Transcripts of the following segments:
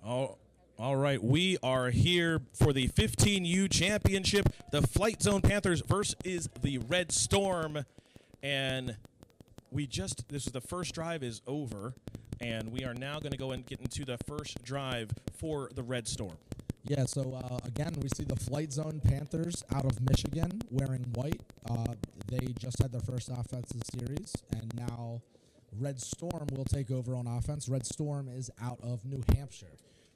All right, we are here for the 15U Championship. The Flight Zone Panthers versus the Red Storm. And this is the first drive is over, and we are now going to go and get into the first drive for the Red Storm. Yeah, so again, we see the Flight Zone Panthers out of Michigan wearing white. They just had their first offense of the series, and now Red Storm will take over on offense. Red Storm is out of New Hampshire.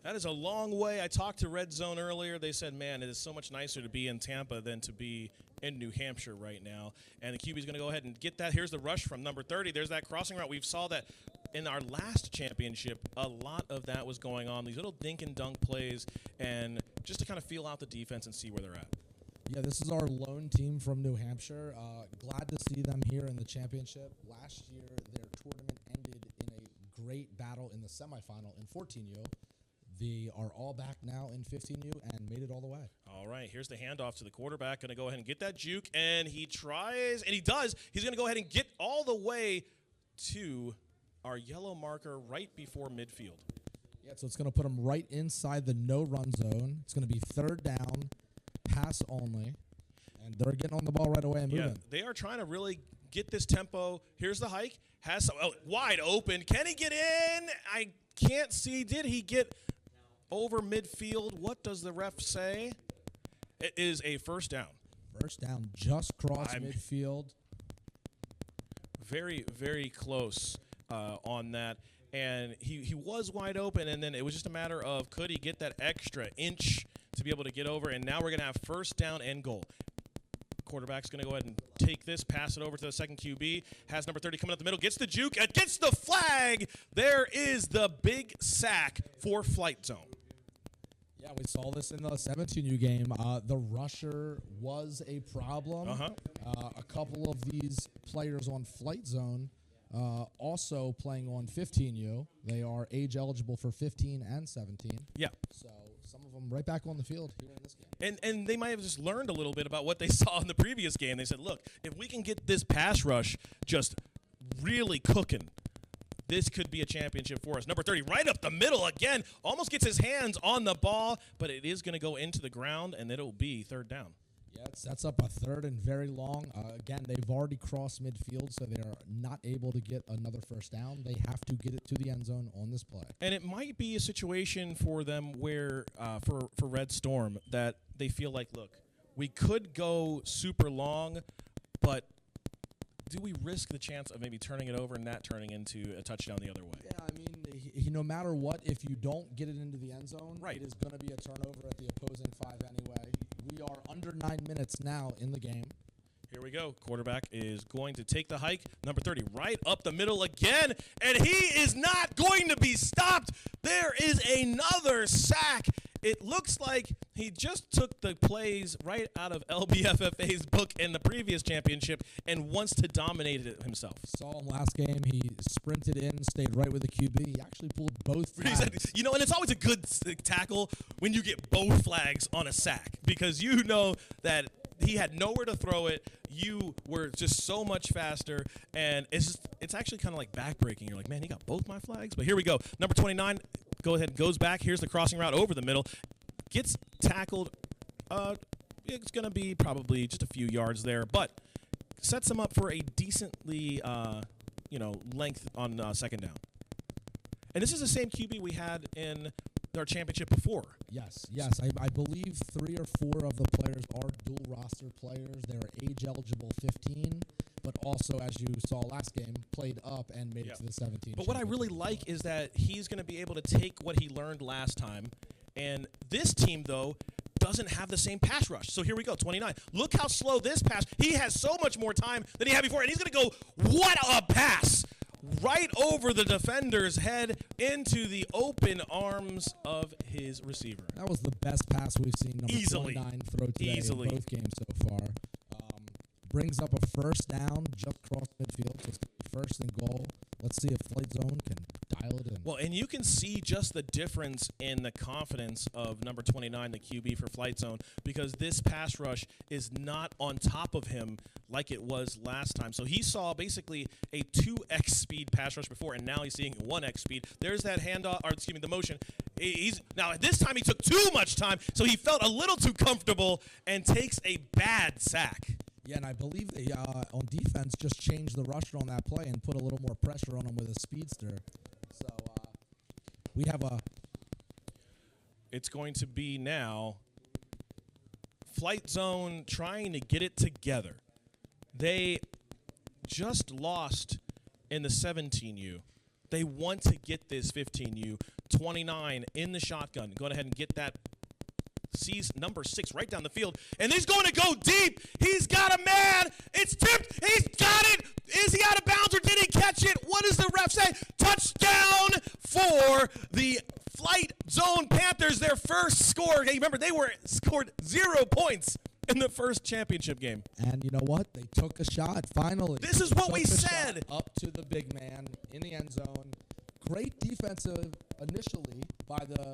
That is a long way. I talked to Red Zone earlier. They said, man, it is so much nicer to be in Tampa than to be in New Hampshire right now. And the QB is going to go ahead and get that. Here's the rush from number 30. There's that crossing route. We saw that in our last championship. A lot of that was going on, these little dink and dunk plays, and just to kind of feel out the defense and see where they're at. Yeah, this is our lone team from New Hampshire. Glad to see them here in the championship. Last year, their tournament ended in a great battle in the semifinal in 14U. They are all back now in 15U and made it all the way. All right, here's the handoff to the quarterback. Going to go ahead and get that juke, and he tries, and he does. He's going to go ahead and get all the way to our yellow marker right before midfield. Yeah, so it's going to put him right inside the no-run zone. It's going to be third down, pass only, and they're getting on the ball right away and moving. Yeah, they are trying to really get this tempo. Here's the hike. Has some, wide open. Can he get in? I can't see. Did he get over midfield? What does the ref say? It is a first down. First down, just cross midfield. Very, very close on that. And he was wide open, and then it was just a matter of could he get that extra inch to be able to get over. And now we're going to have first down and goal. Quarterback's going to go ahead and take this, pass it over to the second QB. Has number 30 coming up the middle, gets the juke, gets the flag. There is the big sack for Flight Zone. Yeah, we saw this in the 17U game. The rusher was a problem. A couple of these players on Flight Zone also playing on 15U. They are age eligible for 15 and 17. Yeah. So some of them right back on the field here in this game. And they might have just learned a little bit about what they saw in the previous game. They said, look, if we can get this pass rush just really cooking, this could be a championship for us. Number 30, right up the middle again. Almost gets his hands on the ball, but it is going to go into the ground, and it'll be third down. Yeah, it sets up a third and very long. Again, they've already crossed midfield, so they are not able to get another first down. They have to get it to the end zone on this play. And it might be a situation for them where, for Red Storm, that they feel like, look, we could go super long, but do we risk the chance of maybe turning it over and that turning into a touchdown the other way? Yeah, I mean, no matter what, if you don't get it into the end zone, it is going to be a turnover at the opposing 5 anyway. We are under 9 minutes now in the game. Here we go. Quarterback is going to take the hike. Number 30 right up the middle again, and he is not going to be stopped. There is another sack. It looks like he just took the plays right out of LBFFA's book in the previous championship and wants to dominate it himself. Saw him last game. He sprinted in, stayed right with the QB. He actually pulled both flags. You know, and it's always a good tackle when you get both flags on a sack because you know that he had nowhere to throw it. You were just so much faster, and it's actually kind of like backbreaking. You're like, man, he got both my flags. But here we go. Number 29, go ahead, goes back. Here's the crossing route over the middle. Gets tackled. It's going to be probably just a few yards there, but sets him up for a decently, length on second down. And this is the same QB we had in our championship before. Yes. I believe 3 or 4 of the players are dual roster players. They're age eligible 15, but also, as you saw last game, played up and made it to the 17. But what I really like is that he's going to be able to take what he learned last time. And this team, though, doesn't have the same pass rush. So here we go, 29. Look how slow this pass. He has so much more time than he had before, and he's going to go, what a pass! Right over the defender's head into the open arms of his receiver. That was the best pass we've seen. Number 29 throw today in both games so far. Brings up a first down just across midfield. So it's first and goal. Let's see if Flight Zone can dial it in. Well, and you can see just the difference in the confidence of number 29, the QB for Flight Zone, because this pass rush is not on top of him like it was last time. So he saw basically a 2x speed pass rush before, and now he's seeing 1x speed. There's that handoff, or excuse me, the motion. Now, this time he took too much time, so he felt a little too comfortable and takes a bad sack. Yeah, and I believe they, on defense, just changed the rusher on that play and put a little more pressure on him with a speedster. So we have a... It's going to be now Flight Zone trying to get it together. They just lost in the 15U. They want to get this 15U. 29 in the shotgun. Go ahead and get that. Sees number 6 right down the field. And he's going to go deep. He's got a man. It's tipped. He's got it. Is he out of bounds or did he catch it? What does the ref say? Touchdown for the Flight Zone Panthers. Their first score. Hey, remember, they were scored 0 points in the first championship game. And you know what? They took a shot, finally. This is what we said. Up to the big man in the end zone. Great defensive initially by the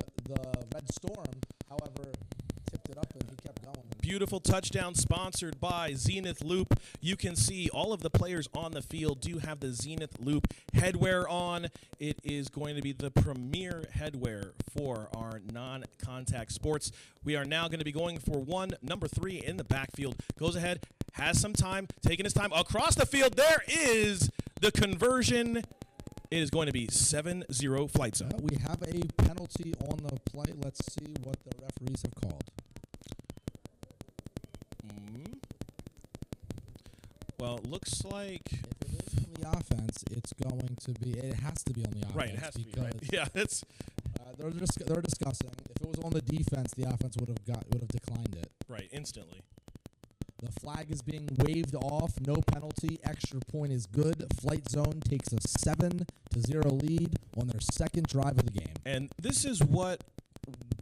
Red Storm. However, tipped it up and he kept going. Beautiful touchdown sponsored by Xenith Loop. You can see all of the players on the field do have the Xenith Loop headwear on. It is going to be the premier headwear for our non-contact sports. We are now going to be going for number 3 in the backfield. Goes ahead, has some time, taking his time across the field. There is the conversion. It is going to be 7-0 Flight Zone. We have a penalty on the play. Let's see what the referees have called. Well, it looks like... If it is on the offense, it's going to be... It has to be on the offense. Right, it has to be, right. Yeah, that's... They're discussing. If it was on the defense, the offense would have declined it. Right, instantly. The flag is being waved off. No penalty. Extra point is good. Flight Zone takes a 7-0 lead on their second drive of the game. And this is what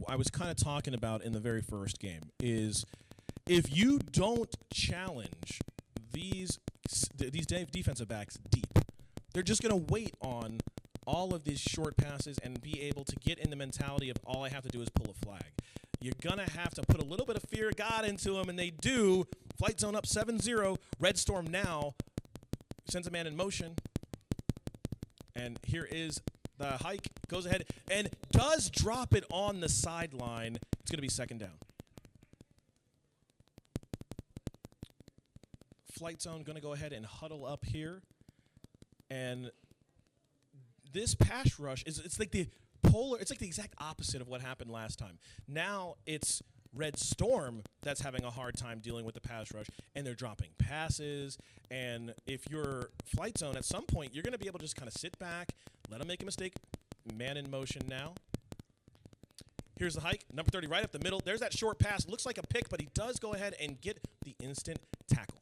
I was kind of talking about in the very first game, is if you don't challenge these defensive backs deep, they're just going to wait on all of these short passes and be able to get in the mentality of all I have to do is pull a flag. You're going to have to put a little bit of fear of God into them, and they do. Flight Zone up 7-0. Red Storm now sends a man in motion. And here is the hike. Goes ahead and does drop it on the sideline. It's going to be second down. Flight Zone going to go ahead and huddle up here. And this pass rush, it's like the exact opposite of what happened last time. Now it's Red Storm that's having a hard time dealing with the pass rush, and they're dropping passes. And if you're Flight Zone, at some point, you're going to be able to just kind of sit back, let them make a mistake. Man in motion now. Here's the hike. Number 30 right up the middle. There's that short pass. Looks like a pick, but he does go ahead and get the instant tackle.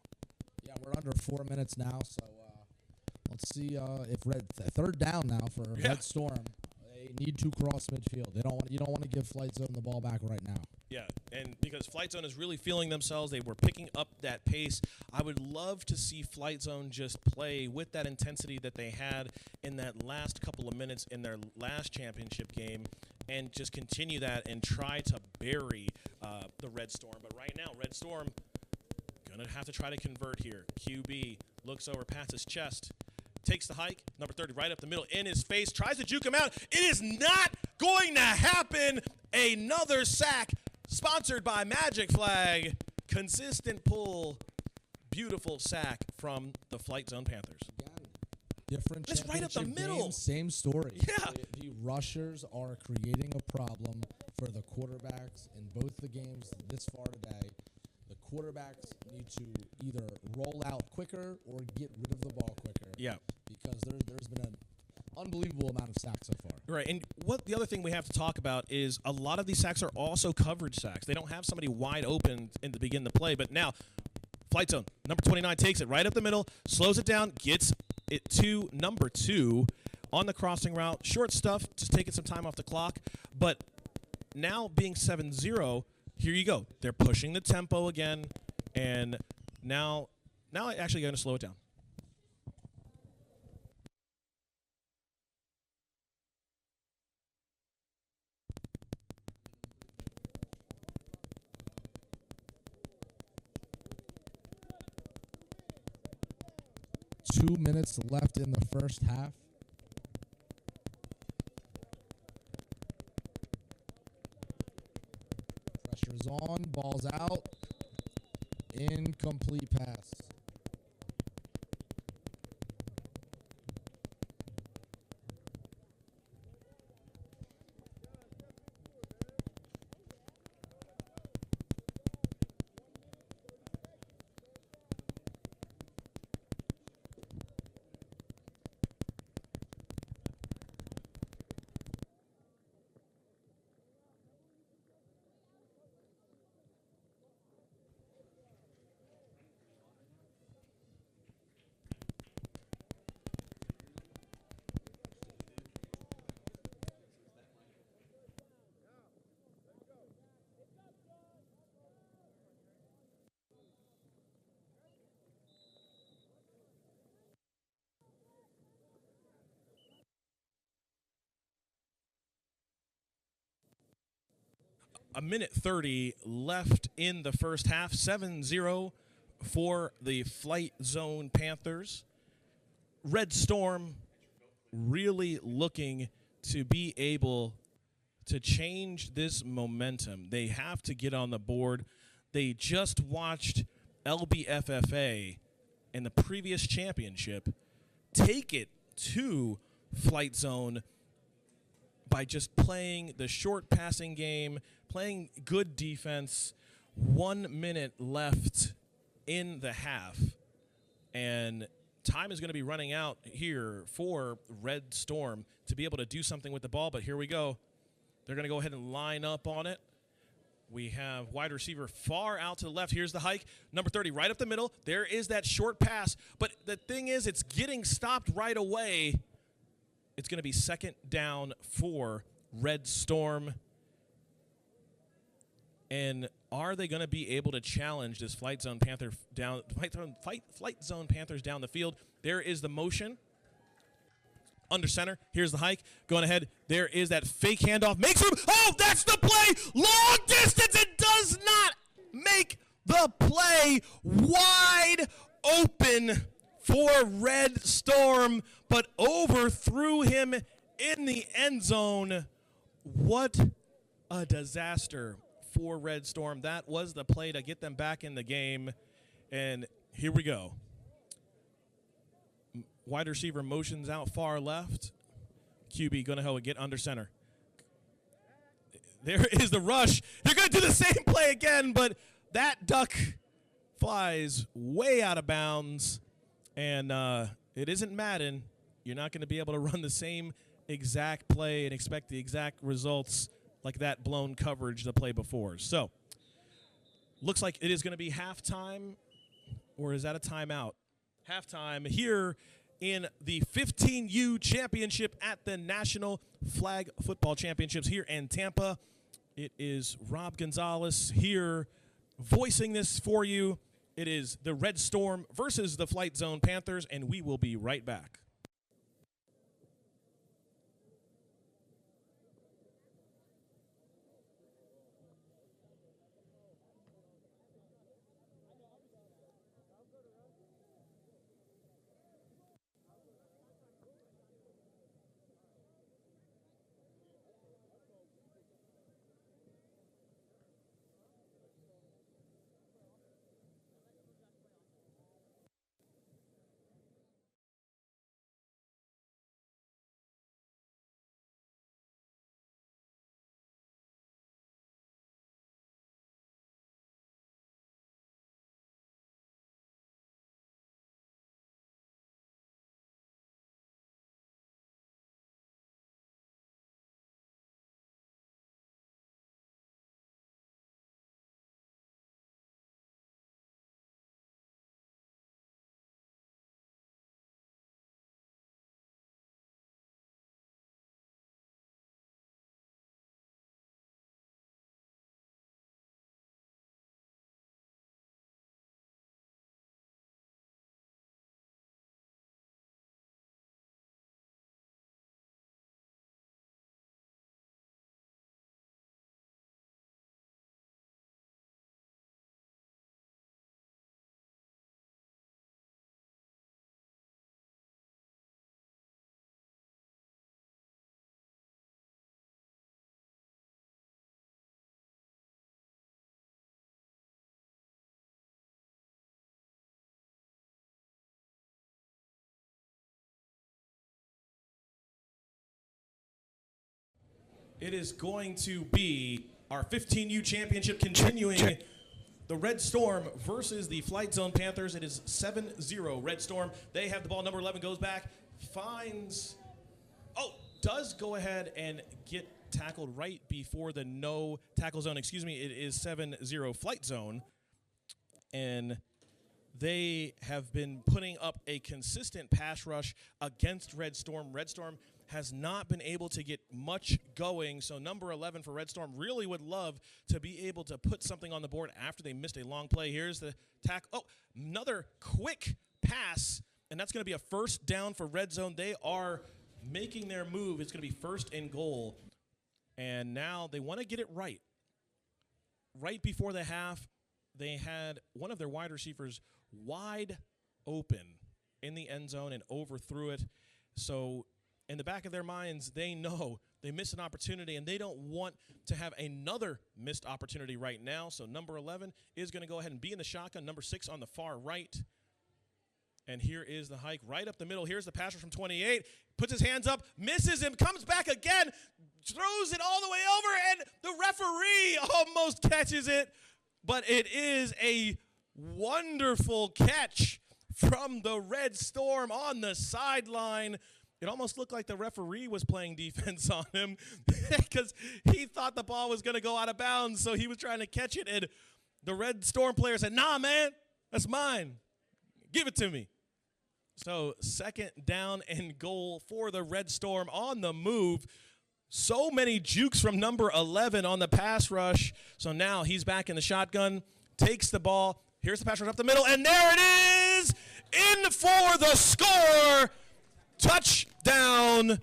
Yeah, we're under 4 minutes now, so let's see if third down now for Red Storm. They need to cross midfield. You don't want to give Flight Zone the ball back right now. Yeah, and because Flight Zone is really feeling themselves, they were picking up that pace. I would love to see Flight Zone just play with that intensity that they had in that last couple of minutes in their last championship game, and just continue that and try to bury the Red Storm. But right now, Red Storm gonna have to try to convert here. QB looks over past his chest. Takes the hike, number 30 right up the middle in his face, tries to juke him out. It is not going to happen. Another sack sponsored by Magic Flag. Consistent pull. Beautiful sack from the Flight Zone Panthers. Different It's right up the middle. Games, same story. Yeah. The rushers are creating a problem for the quarterbacks in both the games this far today. The quarterbacks need to either roll out quicker or get rid of the ball quicker. Yeah. Because there's been an unbelievable amount of sacks so far. Right, and what the other thing we have to talk about is a lot of these sacks are also coverage sacks. They don't have somebody wide open in the beginning of the play, but now Flight Zone, number 29 takes it right up the middle, slows it down, gets it to number 2 on the crossing route. Short stuff, just taking some time off the clock, but now being 7-0, here you go. They're pushing the tempo again, and now actually going to slow it down. 2 minutes left in the first half. Pressure's on, ball's out. Incomplete pass. A minute 30 left in the first half. 7-0 for the Flight Zone Panthers. Red Storm really looking to be able to change this momentum. They have to get on the board. They just watched LBFFA in the previous championship take it to Flight Zone by just playing the short passing game, playing good defense. 1 minute left in the half, and time is going to be running out here for Red Storm to be able to do something with the ball, but here we go. They're going to go ahead and line up on it. We have wide receiver far out to the left. Here's the hike. Number 30 right up the middle. There is that short pass, but the thing is it's getting stopped right away. It's going to be second down for Red Storm. And are they going to be able to challenge this Flight Zone Panther down? Flight Zone Panthers down the field. There is the motion. Under center. Here's the hike. Going ahead. There is that fake handoff. Makes room. Oh, that's the play. Long distance. It does not make the play. Wide open for Red Storm, but overthrew him in the end zone. What a disaster for Red Storm. That was the play to get them back in the game. And here we go. Wide receiver motions out far left. QB going to get under center. There is the rush. They're going to do the same play again, but that duck flies way out of bounds. And it isn't Madden. You're not going to be able to run the same exact play and expect the exact results like that blown coverage the play before. So, looks like it is going to be halftime, or is that a timeout? Halftime here in the 15U Championship at the National Flag Football Championships here in Tampa. It is Rob Gonzalez here voicing this for you. It is the Red Storm versus the Flight Zone Panthers, and we will be right back. It is going to be our 15U championship continuing. The Red Storm versus the Flight Zone Panthers. It is 7-0 Red Storm. They have the ball. Number 11 goes back, finds, does go ahead and get tackled right before the no tackle zone. Excuse me, it is 7-0 Flight Zone. And they have been putting up a consistent pass rush against Red Storm. Red Storm has not been able to get much going, so number 11 for Red Storm really would love to be able to put something on the board after they missed a long play. Here's the tackle. Oh, another quick pass, and that's going to be a first down for Red Zone. They are making their move. It's going to be first and goal, and now they want to get it right. Right before the half, they had one of their wide receivers wide open in the end zone and overthrew it. So in the back of their minds, they know they missed an opportunity, and they don't want to have another missed opportunity right now. So number 11 is going to go ahead and be in the shotgun. Number 6 on the far right. And here is the hike right up the middle. Here's the passer from 28. Puts his hands up, misses him, comes back again, throws it all the way over, and the referee almost catches it. But it is a wonderful catch from the Red Storm on the sideline. It almost looked like the referee was playing defense on him because he thought the ball was going to go out of bounds, so he was trying to catch it. And the Red Storm player said, "Nah, man, that's mine. Give it to me." So second down and goal for the Red Storm on the move. So many jukes from number 11 on the pass rush. So now he's back in the shotgun, takes the ball. Here's the pass rush up the middle, and there it is, in for the score. Touchdown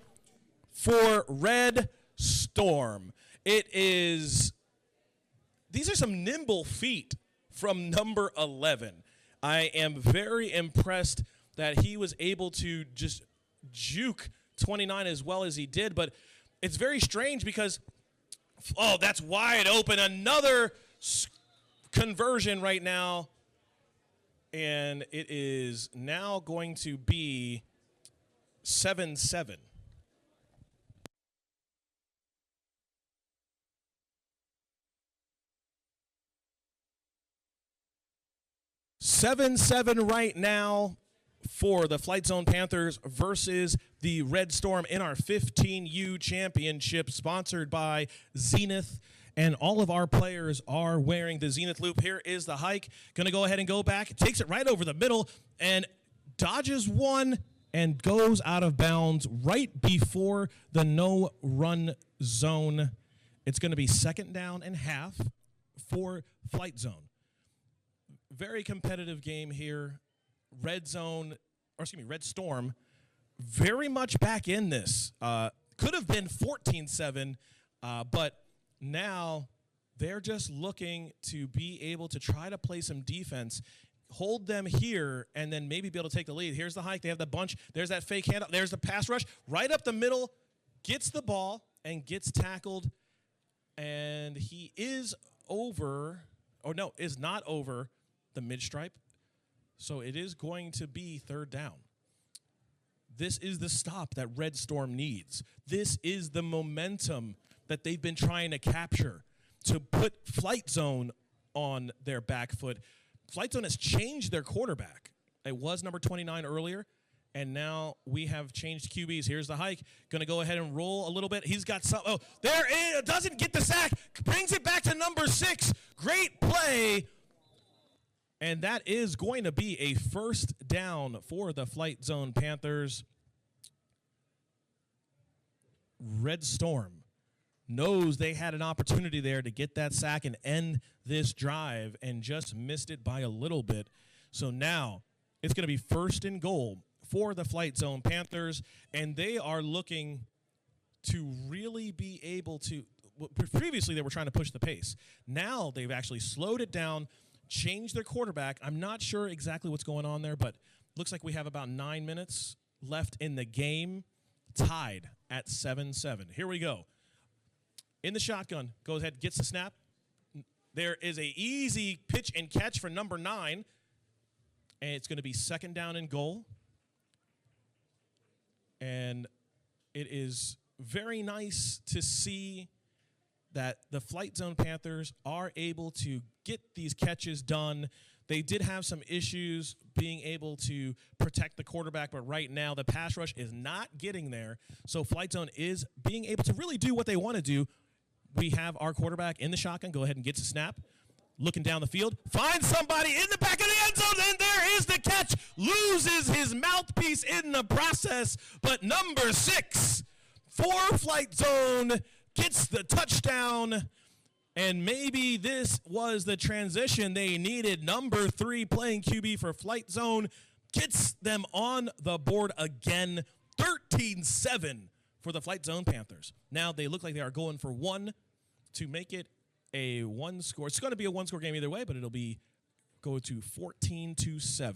for Red Storm. These are some nimble feet from number 11. I am very impressed that he was able to just juke 29 as well as he did, but it's very strange because, that's wide open. Another conversion right now, and it is now going to be 7-7. Right now for the Flight Zone Panthers versus the Red Storm in our 15U championship, sponsored by Xenith. And all of our players are wearing the Xenith loop. Here is the hike. Going to go ahead and go back. Takes it right over the middle and dodges one and goes out of bounds right before the no-run zone. It's going to be second down and half for Flight Zone. Very competitive game here. Red Storm, very much back in this. Could have been 14-7, but now they're just looking to be able to try to play some defense, hold them here, and then maybe be able to take the lead. Here's the hike. They have the bunch. There's that fake handoff. There's the pass rush right up the middle, gets the ball, and gets tackled. And he is not over the mid-stripe. So it is going to be third down. This is the stop that Red Storm needs. This is the momentum that they've been trying to capture to put Flight Zone on their back foot. Flight Zone has changed their quarterback. It was number 29 earlier, and now we have changed QBs. Here's the hike. Going to go ahead and roll a little bit. He's got some. Oh, there it is. Doesn't get the sack. Brings it back to number 6. Great play. And that is going to be a first down for the Flight Zone Panthers. Red Storm knows they had an opportunity there to get that sack and end this drive and just missed it by a little bit. So now it's going to be first and goal for the Flight Zone Panthers, and they are looking to really be able to – previously they were trying to push the pace. Now they've actually slowed it down, changed their quarterback. I'm not sure exactly what's going on there, but looks like we have about 9 minutes left in the game, tied at 7-7. Here we go. In the shotgun, goes ahead, gets the snap. There is a easy pitch and catch for number 9, and it's going to be second down and goal. And it is very nice to see that the Flight Zone Panthers are able to get these catches done. They did have some issues being able to protect the quarterback, but right now the pass rush is not getting there. So Flight Zone is being able to really do what they want to do. We have our quarterback in the shotgun. Go ahead and gets a snap. Looking down the field. Finds somebody in the back of the end zone, and there is the catch. Loses his mouthpiece in the process, but number 6 for Flight Zone gets the touchdown. And maybe this was the transition they needed. Number 3 playing QB for Flight Zone gets them on the board again. 13-7 for the Flight Zone Panthers. Now they look like they are going for 1 to make it a 1-score. It's going to be a 1-score game either way, but it'll be go to 14-7.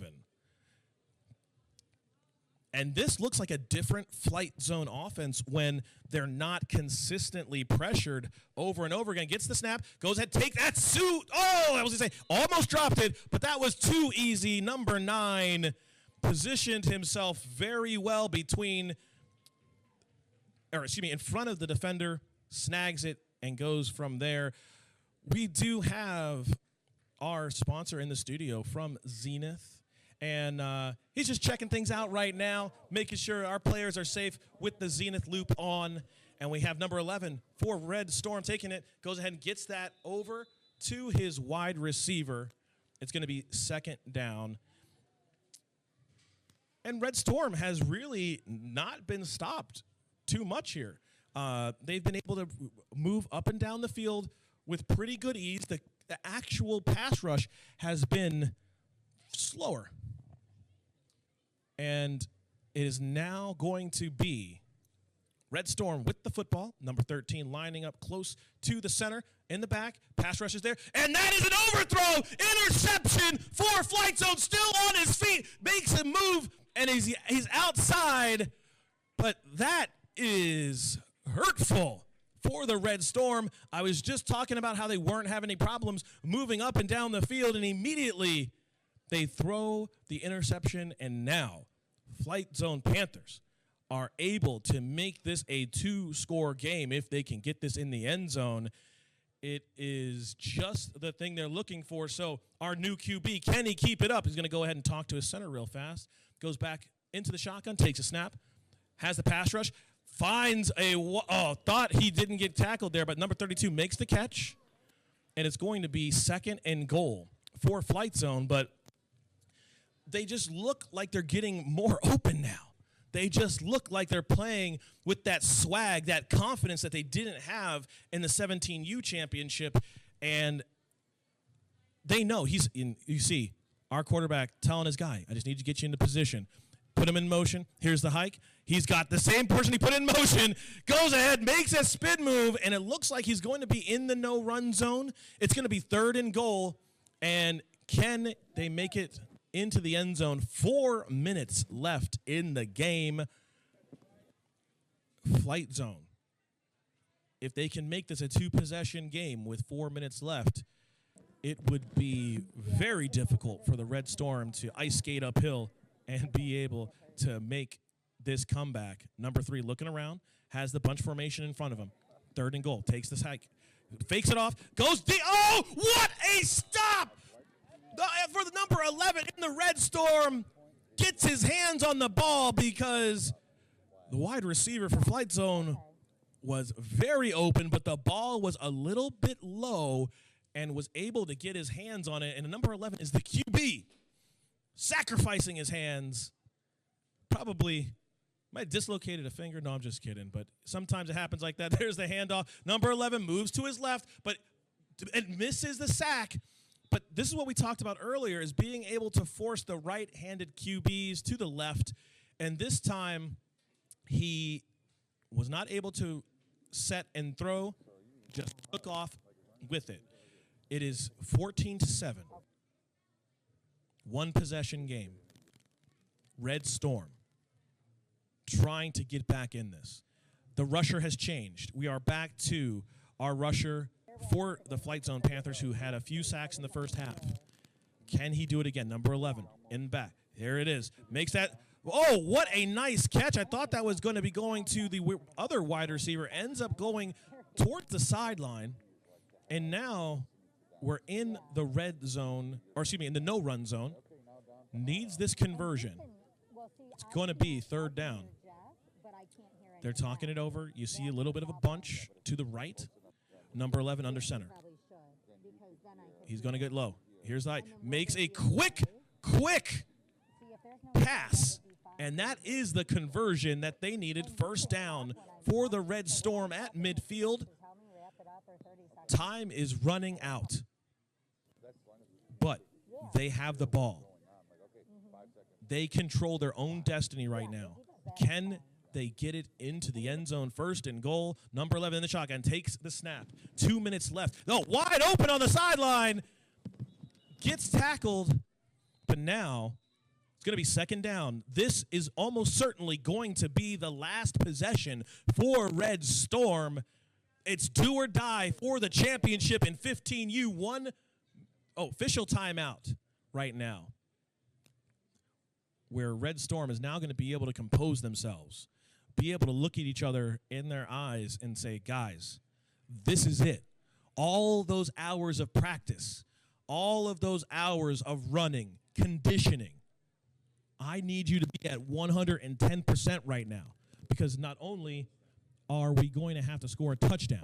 And this looks like a different Flight Zone offense when they're not consistently pressured over and over again. Gets the snap, goes ahead, take that suit. Oh, I was going to say, almost dropped it, but that was too easy. Number 9 positioned himself very well in front of the defender, snags it, and goes from there. We do have our sponsor in the studio from Xenith. And he's just checking things out right now, making sure our players are safe with the Xenith loop on. And we have number 11 for Red Storm taking it, goes ahead and gets that over to his wide receiver. It's going to be 2nd down. And Red Storm has really not been stopped too much here. They've been able to move up and down the field with pretty good ease. The actual pass rush has been slower. And it is now going to be Red Storm with the football, number 13, lining up close to the center. In the back, pass rush is there, and that is an overthrow, interception for Flight Zone, still on his feet, makes a move, and he's outside, but that is hurtful for the Red Storm. I was just talking about how they weren't having any problems moving up and down the field, and immediately they throw the interception, and now Flight Zone Panthers are able to make this a 2-score game if they can get this in the end zone. It is just the thing they're looking for. So our new QB, can he keep it up? He's going to go ahead and talk to his center real fast. Goes back into the shotgun, takes a snap, has the pass rush, finds thought he didn't get tackled there, but number 32 makes the catch, and it's going to be 2nd and goal for Flight Zone, but they just look like they're getting more open now. They just look like they're playing with that swag, that confidence that they didn't have in the 15U championship. And they know you see our quarterback telling his guy, I just need to get you into position. Put him in motion. Here's the hike. He's got the same person he put in motion, goes ahead, makes a spin move, and it looks like he's going to be in the no-run zone. It's going to be 3rd and goal, and can they make it into the end zone? 4 minutes left in the game. Flight Zone, if they can make this a 2-possession game with 4 minutes left, it would be very difficult for the Red Storm to ice skate uphill and be able to make this comeback. Number 3 looking around, has the bunch formation in front of him. 3rd and goal, takes this hike, fakes it off, goes deep. Oh, what a stop! For the number 11 in the Red Storm, gets his hands on the ball because the wide receiver for Flight Zone was very open, but the ball was a little bit low and was able to get his hands on it. And the number 11 is the QB, sacrificing his hands. Probably might have dislocated a finger. No, I'm just kidding. But sometimes it happens like that. There's the handoff. Number 11 moves to his left, but it misses the sack. But this is what we talked about earlier, is being able to force the right-handed QBs to the left. And this time, he was not able to set and throw, just took off with it. It is 14-7. 1-possession game. Red Storm trying to get back in this. The rusher has changed. We are back to our rusher for the Flight Zone Panthers, who had a few sacks in the first half. Can he do it again? Number 11 in the back. There it is. Makes that Oh, what a nice catch. I thought that was going to be going to the other wide receiver. Ends up going towards the sideline. And now we're in the red zone, or excuse me, in the no-run zone. Needs this conversion. It's going to be third down. They're talking it over. You see a little bit of a bunch to the right. Number 11 under center. He's going to get low. Here's the makes a quick pass. And that is the conversion that they needed. First down for the Red Storm at midfield. Time is running out. But they have the ball. They control their own destiny right now. Can they get it into the end zone? First and goal. Number 11 in the shotgun takes the snap. 2 minutes left. No, wide open on the sideline. Gets tackled. But now it's going to be second down. This is almost certainly going to be the last possession for Red Storm. It's do or die for the championship in 15U. Official timeout right now, where Red Storm is now going to be able to compose themselves, be able to look at each other in their eyes and say, guys, this is it. All those hours of practice, all of those hours of running, conditioning, I need you to be at 110% right now, because not only are we going to have to score a touchdown,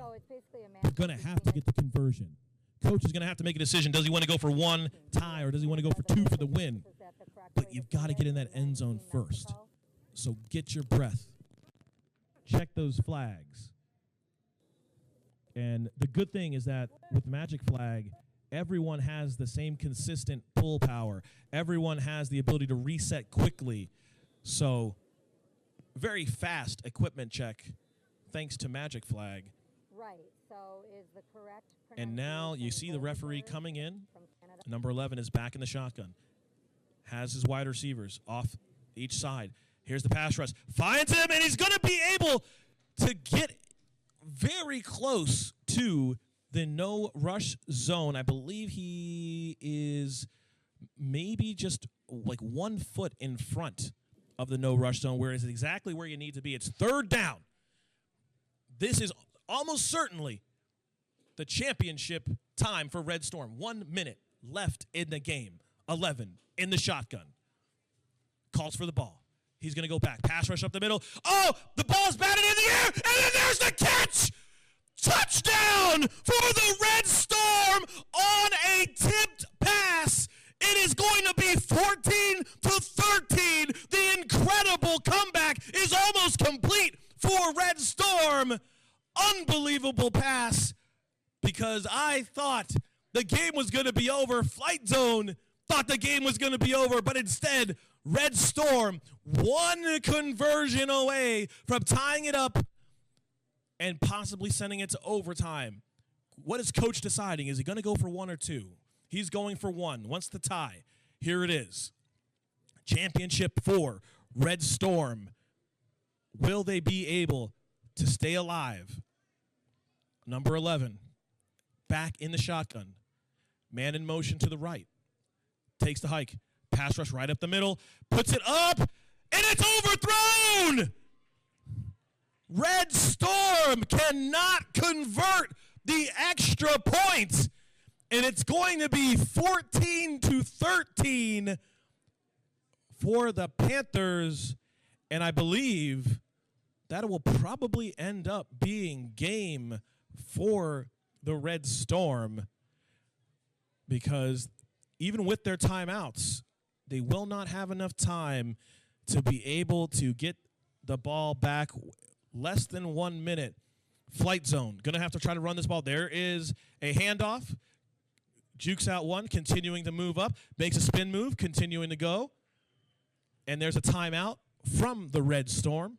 we're going to have to get the conversion. Coach is going to have to make a decision. Does he want to go for one tie, or does he want to go for two for the win? But you've got to get in that end zone first. So get your breath. Check those flags. And the good thing is that with Magic Flag, everyone has the same consistent pull power. Everyone has the ability to reset quickly. So very fast equipment check thanks to Magic Flag. Right. So is the correct and now you see the referee coming in. Number 11 is back in the shotgun. Has his wide receivers off each side. Here's the pass rush. Finds him, and he's going to be able to get very close to the no rush zone. I believe he is maybe just like 1 foot in front of the no rush zone, where it's exactly where you need to be. It's third down. This is almost certainly the championship time for Red Storm. 1 minute left in the game. 11 in the shotgun. Calls for the ball. He's going to go back. Pass rush up the middle. Oh, the ball's batted in the air, and then there's the catch! Touchdown for the Red Storm on a tipped pass. It is going to be 14-13. The incredible comeback is almost complete for Red Storm. Unbelievable pass, because I thought the game was going to be over. Flight Zone thought the game was going to be over, but instead, Red Storm, one conversion away from tying it up and possibly sending it to overtime. What is Coach deciding? Is he going to go for one or two? He's going for one. Wants the tie. Here it is. Championship 4, Red Storm. Will they be able to stay alive? Number 11, back in the shotgun. Man in motion to the right. Takes the hike. Pass rush right up the middle. Puts it up, and it's overthrown! Red Storm cannot convert the extra point, and it's going to be 14-13 for the Panthers, and I believe that will probably end up being game for the Red Storm, because even with their timeouts, they will not have enough time to be able to get the ball back. Less than 1 minute. Flight Zone. Going to have to try to run this ball. There is a handoff. Jukes out one, continuing to move up. Makes a spin move, continuing to go. And there's a timeout from the Red Storm.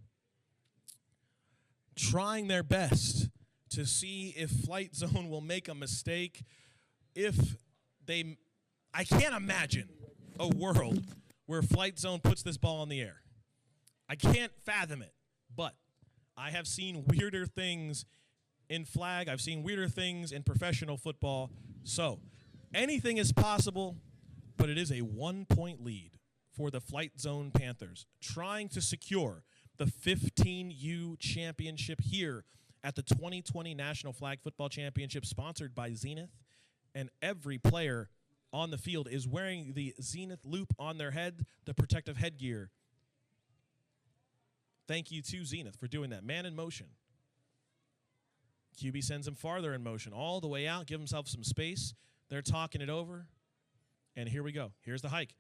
Trying their best to see if Flight Zone will make a mistake. I can't imagine a world where Flight Zone puts this ball in the air. I can't fathom it, but I have seen weirder things in flag. I've seen weirder things in professional football. So anything is possible, but it is a 1-point lead for for the Flight Zone Panthers, trying to secure the 15U championship here at the 2020 National Flag Football Championship, sponsored by Xenith. And every player on the field is wearing the Xenith loop on their head, the protective headgear. Thank you to Xenith for doing that. Man in motion. QB sends him farther in motion, all the way out, give himself some space. They're talking it over. And here we go. Here's the hike.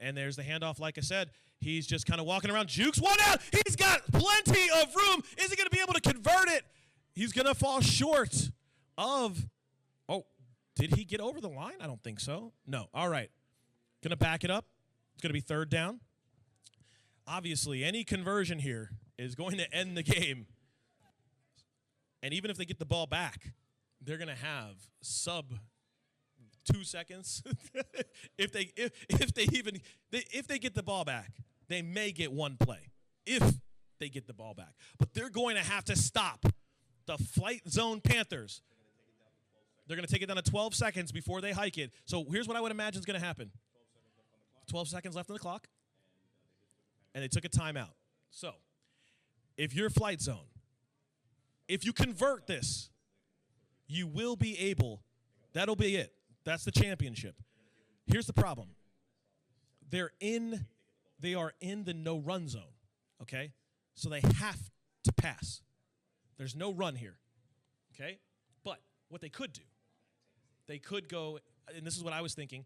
And there's the handoff. Like I said, he's just kind of walking around. Jukes one out. He's got plenty of room. Is he going to be able to convert it? He's going to fall short of, oh, did he get over the line? I don't think so. No. All right. Going to back it up. It's going to be third down. Obviously, any conversion here is going to end the game. And even if they get the ball back, they're going to have sub 2 seconds. if they get the ball back, they may get one play if they get the ball back. But they're going to have to stop the Flight Zone Panthers. They're going to take it down to 12 seconds before they hike it. So here's what I would imagine is going to happen. 12 seconds left on the clock. And they took a timeout. So if you're Flight Zone, if you convert this, you will be able, that'll be it. That's the championship. Here's the problem. They are in the no-run zone, okay? So they have to pass. There's no run here, okay? But what they could do, they could go, and this is what I was thinking,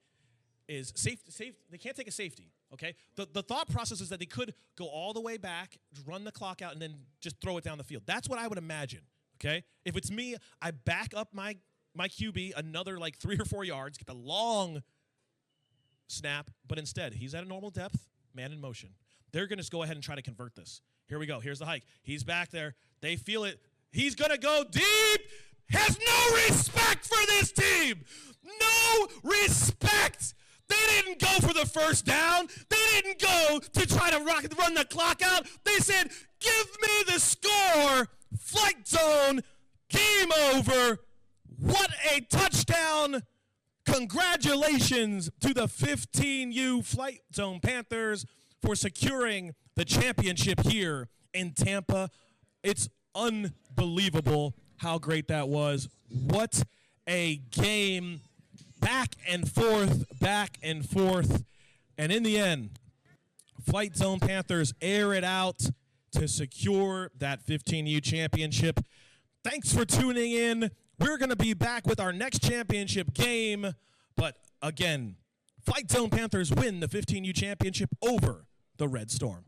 is they can't take a safety, okay? The thought process is that they could go all the way back, run the clock out, and then just throw it down the field. That's what I would imagine, okay? If it's me, I back up my QB another like 3 or 4 yards, get the long snap, but instead, he's at a normal depth, man in motion. They're going to go ahead and try to convert this. Here we go. Here's the hike. He's back there. They feel it. He's going to go deep. Has no respect for this team. No respect. They didn't go for the first down. They didn't go to try to run the clock out. They said, give me the score. Flight Zone. Game over. What a touchdown. Congratulations to the 15U Flight Zone Panthers for securing the championship here in Tampa. It's unbelievable how great that was. What a game. Back and forth, back and forth. And in the end, Flight Zone Panthers air it out to secure that 15U championship. Thanks for tuning in. We're going to be back with our next championship game. But again, Flight Zone Panthers win the 15U championship over the Red Storm.